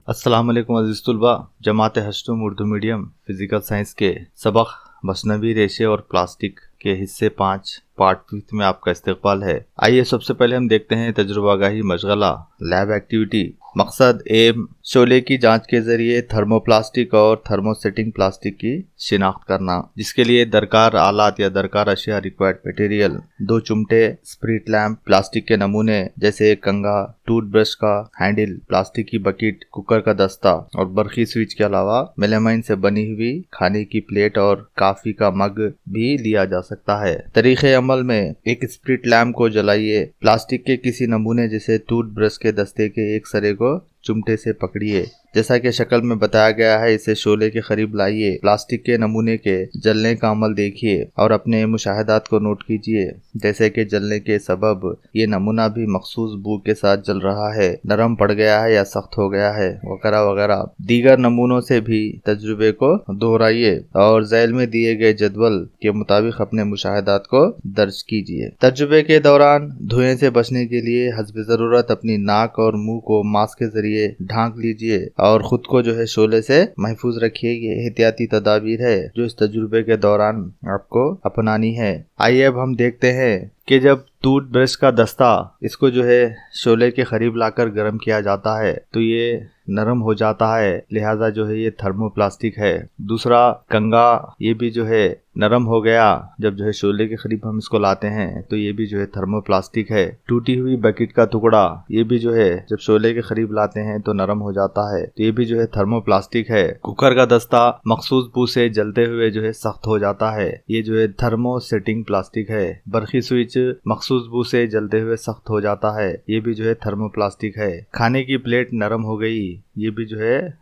अस्सलाम वालेकुम अज़ीज़ तुलबा। जमात हश्तुम Urdu medium physical science के सबक मसनवी रेशे और प्लास्टिक के हिस्से 5 पार्ट 5 में आपका इस्तकबाल है। आइए सबसे पहले हम देखते हैं तजुर्बागाही मशगला लैब एक्टिविटी। मकसद एम शोले की जांच के जरिए थर्मोप्लास्टिक और थर्मोसेटिंग प्लास्टिक की शिनाख्त करना, जिसके लिए दरकार आलात या दरकार अशिया रिक्वायर्ड मटेरियल 2 चिमटे स्प्रिट लैम्प, प्लास्टिक के नमूने जैसे एक कंघा, टूथब्रश का हैंडल, प्लास्टिक की बकेट, कुकर का दस्ता और बरखी स्विच के अलावा मेलामाइन से बनी हुई खाने की प्लेट और काफी का मग भी लिया जा सकता है। तरीके अमल में एक स्प्रिट लैम्प को जलाइए, प्लास्टिक के किसी नमूने जैसे टूथब्रश के दस्ते के एक सरे को चिमटे से पकड़िए, जैसा कि शक्ल में बताया गया है। इसे शोले के करीब लाइए, प्लास्टिक के नमूने के जलने का अमल देखिए और अपने मुशाहदात को नोट कीजिए, जैसे कि जलने के सबब ये नमूना भी मखसूस बू के साथ जल रहा है, नरम पड़ गया है या सख्त हो गया है, वगैरह वगैरह। दीगर नमूनों से भी तजुर्बे को दोहराइए और झैल में दिए गए जदवल के मुताबिक अपने मुशाहदात को दर्ज कीजिए। तजुर्बे के दौरान धुएं से बचने के लिए हस्ब जरूरत अपनी नाक और मुंह को मास्क के जरिए ढांक लीजिए और खुद को शोले से महफूज रखिए। ये एहतियाती तदाबीर है जो इस तजुर्बे के दौरान आपको अपनानी है। आइए अब हम देखते हैं कि जब टूथब्रश का दस्ता इसको शोले के करीब लाकर गर्म किया जाता है तो ये नरम हो जाता है, लिहाजा ये थर्मोप्लास्टिक है। दूसरा कंघा, ये भी नरम हो गया जब शोले के करीब हम इसको लाते हैं तो ये भी थर्मोप्लास्टिक है। टूटी हुई बकेट का टुकड़ा, ये भी जब शोले के करीब लाते हैं तो नरम हो जाता है, तो ये भी थर्मोप्लास्टिक है। कुकर का दस्ता मखसूस बू से जलते हुए सख्त हो जाता है, ये थर्मोसेटिंग प्लास्टिक है। बरखी स्विच मखसूस बू से जलते हुए सख्त हो जाता है, ये भी थर्मोप्लास्टिक है। खाने की प्लेट नरम हो गई, ये भी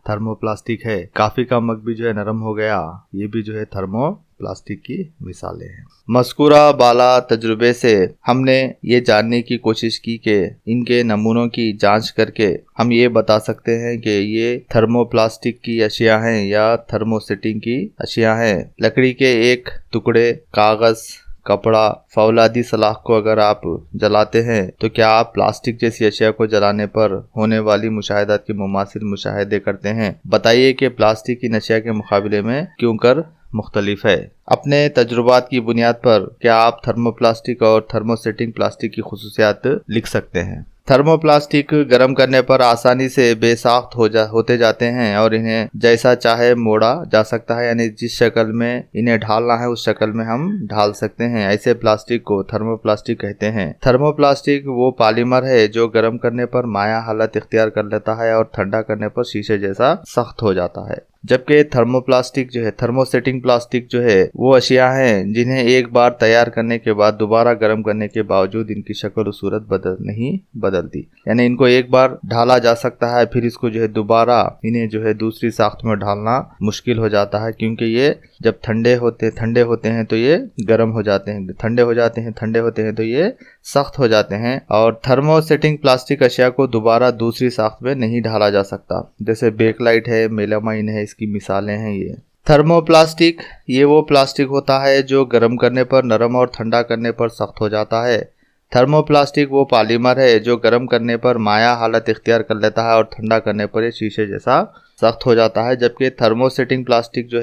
थर्मोप्लास्टिक है। काफी का मग भी नरम हो गया, ये भी थर्मोप्लास्टिक की मिसालें हैं। मज़कूरा बाला तजुर्बे से हमने ये जानने की कोशिश की कि इनके नमूनों की जांच करके हम ये बता सकते हैं कि ये थर्मोप्लास्टिक की अशिया हैं या थर्मोसेटिंग की अशिया हैं। लकड़ी के एक टुकड़े, कागज, कपड़ा, फौलादी सलाख को अगर आप जलाते हैं तो क्या आप प्लास्टिक जैसी अशिया को जलाने पर होने वाली मुशाहिदात के मुमासिल मुशाहिदे करते हैं? बताइए कि प्लास्टिक की अशिया के मुकाबले में क्यों कर मुख्तलिफ है। अपने तजुर्बात की बुनियाद पर क्या आप थर्मोप्लास्टिक और थर्मोसेटिंग प्लास्टिक की खुसूसियात लिख सकते हैं? थर्मोप्लास्टिक गर्म करने पर आसानी से बेसाख्त होते जाते हैं और इन्हें जैसा चाहे मोड़ा जा सकता है, यानी जिस शक्ल में इन्हें ढालना है उस शक्ल में हम ढाल सकते हैं। ऐसे प्लास्टिक को थर्मोप्लास्टिक कहते हैं। थर्मोप्लास्टिक वो पॉलीमर है जो गर्म करने पर माया हालत इख्तियार कर लेता है और ठंडा करने पर शीशे जैसा सख्त हो जाता है, जबकि थर्मोप्लास्टिक थर्मोसेटिंग प्लास्टिक वो अशिया हैं जिन्हें एक बार तैयार करने के बाद दोबारा गर्म करने के बावजूद इनकी शक्ल और सूरत नहीं बदलती, यानी इनको एक बार ढाला जा सकता है, फिर इसको दोबारा इन्हें दूसरी साख्त में ढालना मुश्किल हो जाता है, क्योंकि ये जब ठंडे होते हैं तो ये गर्म हो जाते हैं, ठंडे होते हैं तो ये सख्त हो जाते हैं। और थर्मोसेटिंग प्लास्टिक अशिया को दोबारा दूसरी साख्त में नहीं ढाला जा सकता, जैसे बेकलाइट है, मेलामाइन है, इसकी मिसालें हैं ये। थर्मोप्लास्टिक ये वो प्लास्टिक होता है जो गर्म करने पर नरम और ठंडा करने पर सख्त हो जाता है। थर्मोप्लास्टिक वो पॉलीमर है जो गर्म करने पर माया हालत इख्तियार कर लेता है और ठंडा करने पर ये शीशे जैसा सख्त हो जाता है, जबकि थर्मोसेटिंग प्लास्टिक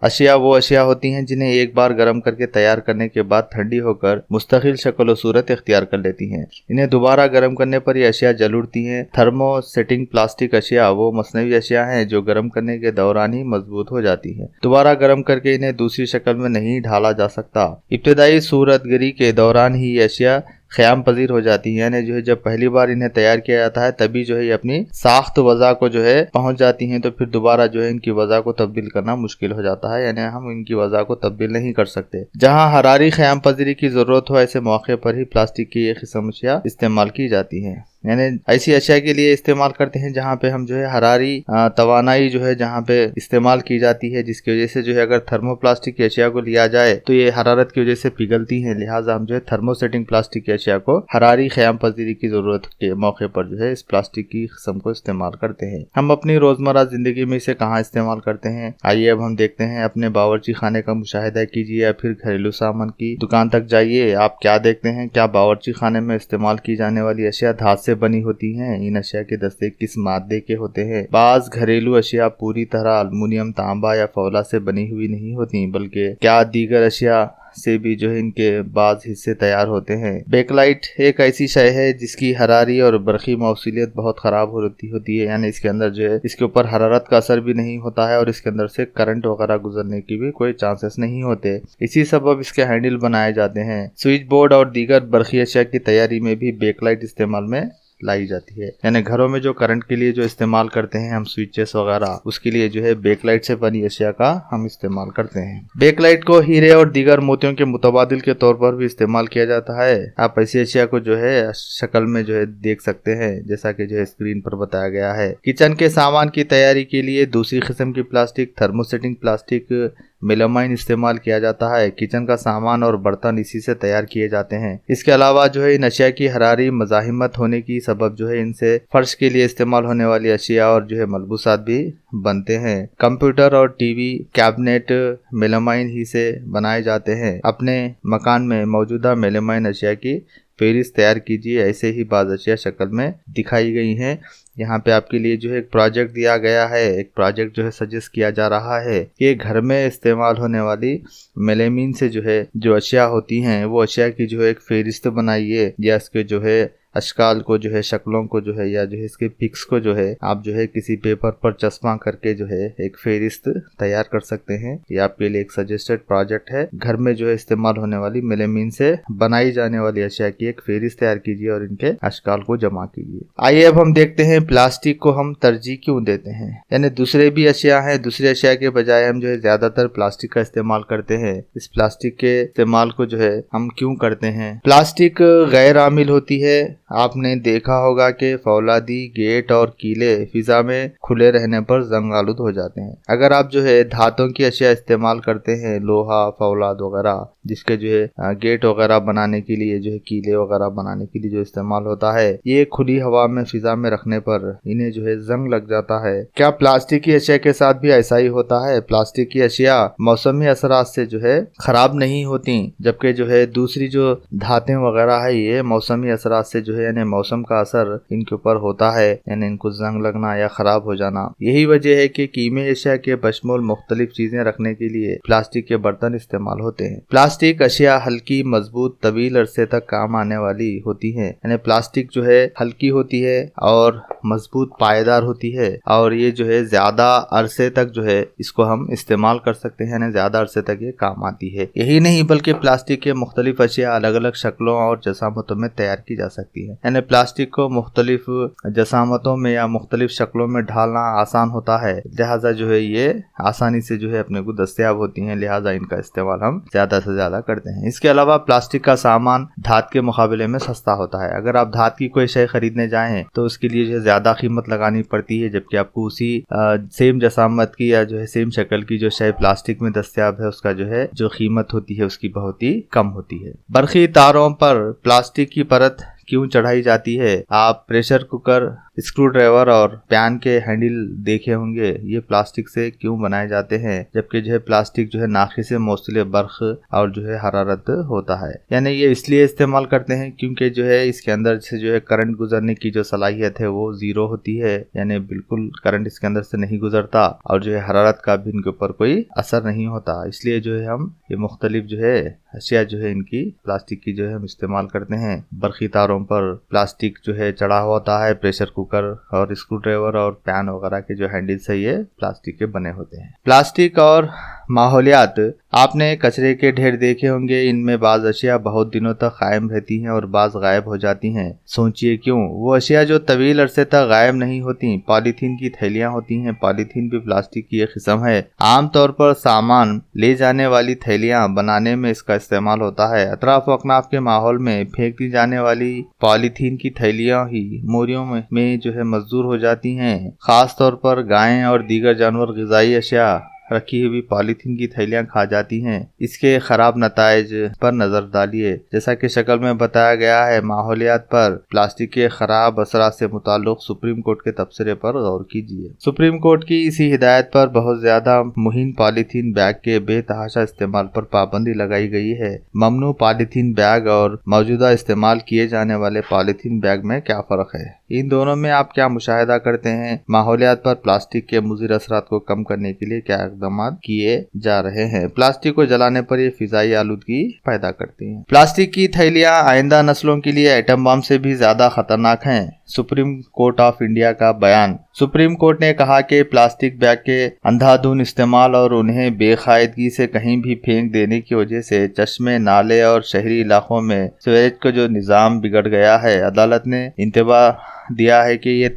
अशिया वो अशिया होती हैं जिन्हें एक बार गर्म करके तैयार करने के बाद ठंडी होकर मुस्तकिल शक्ल और सूरत इख्तियार कर लेती हैं। इन्हें दोबारा गर्म करने पर ये अशिया जल उठती हैं। थर्मोसेटिंग प्लास्टिक अशिया वो मसनवी अशिया हैं जो गर्म करने के दौरान ही मजबूत हो जाती हैं। दोबारा गर्म करके इन्हें दूसरी शक्ल में नहीं ढाला जा सकता। इब्तदाई सूरतगरी के दौरान ही ये अशिया क़याम पजीर हो जाती है, यानी जब पहली बार इन्हें तैयार किया जाता है तभी ये अपनी साख्त वज़ा को पहुंच जाती हैं, तो फिर दोबारा इनकी वज़ा को तब्दील करना मुश्किल हो जाता है, यानी हम इनकी वज़ा को तब्दील नहीं कर सकते। जहां हरारी क़याम पजीरी की जरूरत हो ऐसे मौके पर ही प्लास्टिक की ये किस्म अशिया इस्तेमाल की जाती है, यानी ऐसी अशिया के लिए इस्तेमाल करते हैं जहाँ पे हम हरारी तवानाई जहाँ पे इस्तेमाल की जाती है, जिसकी वजह से अगर थर्मोप्लास्टिक की अशिया को लिया जाए तो ये हरारत की वजह से पिघलती हैं, लिहाजा हम थर्मोसेटिंग प्लास्टिक की अशिया को हरारी क़याम पजीरी की जरूरत के मौके पर इस प्लास्टिक की किस्म को इस्तेमाल करते हैं। हम अपनी रोजमर्रा जिंदगी में इसे कहाँ इस्तेमाल करते हैं? आइए अब हम देखते हैं। अपने बावर्ची खाने का मुशाहिदा कीजिए या फिर घरेलू सामान की दुकान तक जाइए, आप क्या देखते हैं? क्या बावर्ची खाने में इस्तेमाल की जाने वाली अशिया धात से बनी होती हैं? इन अशिया के दस्ते किस मादे के होते हैं? बाज घरेलू अशिया पूरी तरह अल्मुनियम, तांबा या फौला से बनी हुई नहीं होती, बल्कि क्या दीगर अशिया से भी जो है इनके बाज हिस्से तैयार होते हैं। बेकलाइट एक ऐसी शय है जिसकी हरारी और बरकी मौसूलियत बहुत खराब होती है, यानी इसके अंदर जो है इसके ऊपर हरारत का असर भी नहीं होता है और इसके अंदर से करंट वगैरह गुजरने की भी कोई चांसेस नहीं होते। इसी सबब इसके हैंडल बनाए जाते हैं। स्विच बोर्ड और दीगर बरकी अशिया की तैयारी में भी बेकलाइट इस्तेमाल में लाई जाती है, यानी घरों में जो करंट के लिए जो इस्तेमाल करते हैं हम स्विचेस वगैरह, उसके लिए जो है बेकलाइट से बनी अशिया का हम इस्तेमाल करते हैं। बेकलाइट को हीरे और दीगर मोतियों के मुतबादिल के तौर पर भी इस्तेमाल किया जाता है। आप ऐसी अशिया को जो है शक्ल में जो है देख सकते हैं जैसा कि जो है स्क्रीन पर बताया गया है। किचन के सामान की तैयारी के लिए दूसरी किस्म की प्लास्टिक, थर्मोसेटिंग प्लास्टिक, मेलामाइन इस्तेमाल किया जाता है। किचन का सामान और बर्तन इसी से तैयार किए जाते हैं। इसके अलावा जो है इन अशिया की हरारी मज़ाहिमत होने की सबब जो है इनसे फर्श के लिए इस्तेमाल होने वाली अशिया और जो है मलबूसात भी बनते हैं। कंप्यूटर और टीवी कैबिनेट मेलामाइन ही से बनाए जाते हैं। अपने मकान में मौजूदा मेलामाइन अशिया की फेरिस्त तैयार कीजिए। ऐसे ही बाज़ अशिया शक्ल में दिखाई गई हैं। यहाँ पे आपके लिए जो है एक प्रोजेक्ट दिया गया है। एक प्रोजेक्ट जो है सजेस्ट किया जा रहा है कि घर में इस्तेमाल होने वाली मेलामाइन से जो है जो अशिया होती हैं वो अशिया की जो है एक फेरिस्त बनाइए, या इसके जो है अशकाल को जो है शक्लों को जो है या जो है इसके पिक्स को जो है आप जो है किसी पेपर पर चस्पा करके जो है एक फेरिस्त तैयार कर सकते हैं। ये आपके लिए एक सजेस्टेड प्रोजेक्ट है। घर में जो है इस्तेमाल होने वाली मेलामाइन से बनाई जाने वाली अशिया की एक फेरिस्त तैयार कीजिए और इनके अशकाल को जमा कीजिए। आइए अब हम देखते हैं प्लास्टिक को हम तरजीह क्यों देते हैं, यानी दूसरे भी अशिया हैं, दूसरे अशिया के बजाय हम जो है ज्यादातर प्लास्टिक का इस्तेमाल करते हैं। इस प्लास्टिक के इस्तेमाल को जो है हम क्यों करते हैं? प्लास्टिक गैर आमिल होती है। आपने देखा होगा कि फौलादी, गेट और कीले फिजा में खुले रहने पर जंग आलूद हो जाते हैं। अगर आप जो है धातों की अशिया इस्तेमाल करते हैं, लोहा, फौलाद वगैरह, जिसके जो है गेट वगैरह बनाने के लिए जो है कीले वगैरह बनाने के लिए जो इस्तेमाल होता है, ये खुली हवा में फिजा में रखने पर इन्हें जो है जंग लग जाता है। क्या प्लास्टिक की अशिया के साथ भी ऐसा ही होता है? प्लास्टिक की अशिया मौसमी असरात से जो है खराब नहीं होती, जबकि जो है दूसरी जो धातें वगैरह है ये मौसमी असरात से जो है यानी मौसम का असर इनके ऊपर होता है, यानी इनको जंग लगना या खराब हो जाना। यही वजह है कि कीमती अशिया के बशमूल मुख्तलिफ चीजें रखने के लिए प्लास्टिक के बर्तन इस्तेमाल होते हैं। प्लास्टिक अशिया हल्की, मजबूत, तवील अरसे तक काम आने वाली होती है, यानी प्लास्टिक जो है हल्की होती है और मजबूत, पायदार होती है और ये जो है ज्यादा अरसे तक जो है इसको हम इस्तेमाल कर सकते हैं, यानी ज्यादा अरसे तक ये काम आती है। यही नहीं बल्कि प्लास्टिक के मुख्तलिफ अशिया अलग अलग शक्लों और जसामतों में तैयार की जा सकती है, यानी प्लास्टिक को मुख्तलिफ जसामतों में या मुख्तलिफ शक्लों में ढालना आसान होता है, लिहाजा जो है ये आसानी से जो है अपने को दस्तयाब होती हैं, लिहाजा इनका इस्तेमाल हम ज्यादा से ज्यादा करते हैं। इसके अलावा प्लास्टिक का सामान धात के मुकाबले में सस्ता होता है। अगर आप धात की कोई शय खरीदने जाएं तो उसके लिए जो है ज्यादा कीमत लगानी पड़ती है, जबकि आपको उसी सेम जसामत की या जो है सेम शक्ल की जो शय प्लास्टिक में दस्तयाब है उसका जो है जो कीमत होती है उसकी बहुत ही कम होती है। बरकी तारों पर प्लास्टिक की परत क्यों चढ़ाई जाती है? आप प्रेशर कुकर, स्क्रू ड्राइवर और पैन के हैंडल देखे होंगे, ये प्लास्टिक से क्यों बनाए जाते हैं, जबकि जो है प्लास्टिक जो है नाखिस मौसूल बर्ख और जो है हरारत होता है। यानी ये इसलिए इस्तेमाल करते हैं क्योंकि जो है इसके अंदर से जो है करंट गुजरने की जो सलाहियत है वो जीरो होती है, यानी बिल्कुल करंट इसके अंदर से नहीं गुजरता और जो है हरारत का भी इनके ऊपर कोई असर नहीं होता। इसलिए जो है हम ये मुख्तलिफ जो है अशिया जो है इनकी प्लास्टिक की जो है हम इस्तेमाल करते हैं। बरकी तारों पर प्लास्टिक जो है चढ़ा होता है, प्रेशर कुकर और स्क्रू ड्राइवर और पैन वगैरह के जो हैंडल्स है ये प्लास्टिक के बने होते हैं। प्लास्टिक और माहौलियात, आपने कचरे के ढेर देखे होंगे, इनमें बाज अशिया बहुत दिनों तक कायम रहती हैं और बाज गायब हो जाती हैं। सोचिए क्यों? वो अशिया जो तवील अरसे तक गायब नहीं होती, पॉलीथीन की थैलियां होती हैं। पॉलीथीन भी प्लास्टिक की एक किस्म है। आमतौर पर सामान ले जाने वाली थैलियां बनाने में इसका इस्तेमाल होता है। अतराफ अकनाफ के माहौल में फेंक दी जाने वाली पॉलीथीन की थैलियां ही मोरियों में जो है मजदूर हो जाती हैं। खास तौर पर गायें और दीगर जानवर ग़िज़ाई अशिया रखी हुई पॉलीथीन की थैलियां खा जाती हैं, इसके खराब नताइज पर नजर डालिए। जैसा कि शक्ल में बताया गया है, माहौलियात पर प्लास्टिक के खराब असरात से मुताल्लिक सुप्रीम कोर्ट के तबसरे पर गौर कीजिए। सुप्रीम कोर्ट की इसी हिदायत पर बहुत ज्यादा मुहिम पॉलीथीन बैग के बेतहाशा इस्तेमाल पर पाबंदी लगाई गई है। ममनू पॉलीथीन बैग और मौजूदा इस्तेमाल किए जाने वाले पॉलीथीन बैग में क्या फर्क है? इन दोनों में आप क्या मुशाहिदा करते हैं? माहौलियात पर प्लास्टिक के मुज़िर असरात को कम करने के लिए क्या इक़दाम किए जा रहे हैं? प्लास्टिक को जलाने पर ये फिजाई आलूदगी पैदा करती हैं। प्लास्टिक की थैलियां आइंदा नस्लों के लिए एटम बम से भी ज्यादा खतरनाक हैं। सुप्रीम कोर्ट ऑफ इंडिया का बयान। सुप्रीम कोर्ट ने कहा कि प्लास्टिक बैग के अंधाधुंध इस्तेमाल और उन्हें बेकायदगी से कहीं भी फेंक देने की वजह से चश्मे, नाले और शहरी इलाकों में सीवरेज का जो निज़ाम बिगड़ गया है। अदालत ने इंतबाह दिया है कि ये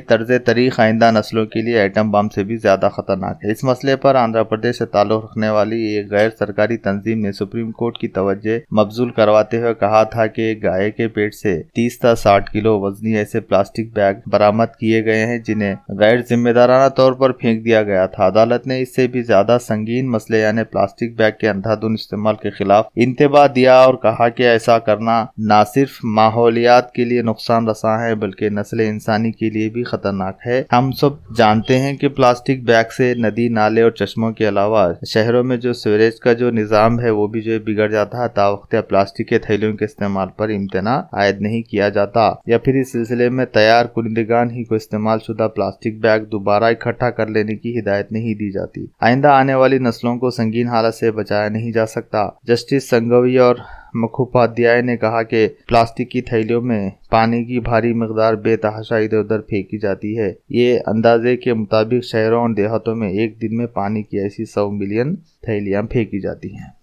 तर्ज तरीक़ आइंदा नस्लों के लिए एटम बम से भी ज्यादा खतरनाक है। इस मसले पर आंध्र प्रदेश से ताल्लुक़ रखने वाली एक गैर सरकारी तंजीम ने सुप्रीम कोर्ट की तवज्जो मबजूल करवाते हुए कहा था कि गाय के पेट से 30 से 60 किलो वजनी ऐसे प्लास्टिक बैग बरामद किए गए हैं जिन्हें गैर जिम्मेदाराना तौर पर फेंक दिया गया था। अदालत ने इससे भी ज्यादा संगीन मसले यानी प्लास्टिक बैग के अंधाधुंध इस्तेमाल के खिलाफ इंतबाह दिया और कहा कि ऐसा करना न सिर्फ माहौलियात के लिए नुकसान रसा है बल्कि नस्ल इंसानी के लिए भी खतरनाक है। हम सब जानते हैं कि प्लास्टिक बैग से नदी, नाले और चश्मों के अलावा शहरों में जो सीवरेज का जो निज़ाम है वो भी जो बिगड़ जाता है। तावख्ते प्लास्टिक के थैलियों के इस्तेमाल पर इम्तना आयद नहीं किया जाता या फिर इस सिलसिले में तैयार कुनिंदगान ही को इस्तेमाल शुदा प्लास्टिक बैग दोबारा इकट्ठा कर लेने की हिदायत नहीं दी जाती। आइंदा आने वाली नस्लों को संगीन हालत से बचाया नहीं जा सकता। जस्टिस संघवी और मुखोपाध्याय ने कहा कि प्लास्टिक की थैलियों में पानी की भारी मकदार बेतहाशा इधर उधर फेंकी जाती है। ये अंदाजे के मुताबिक शहरों और देहातों में एक दिन में पानी की ऐसी 100 मिलियन थैलियां फेंकी जाती हैं।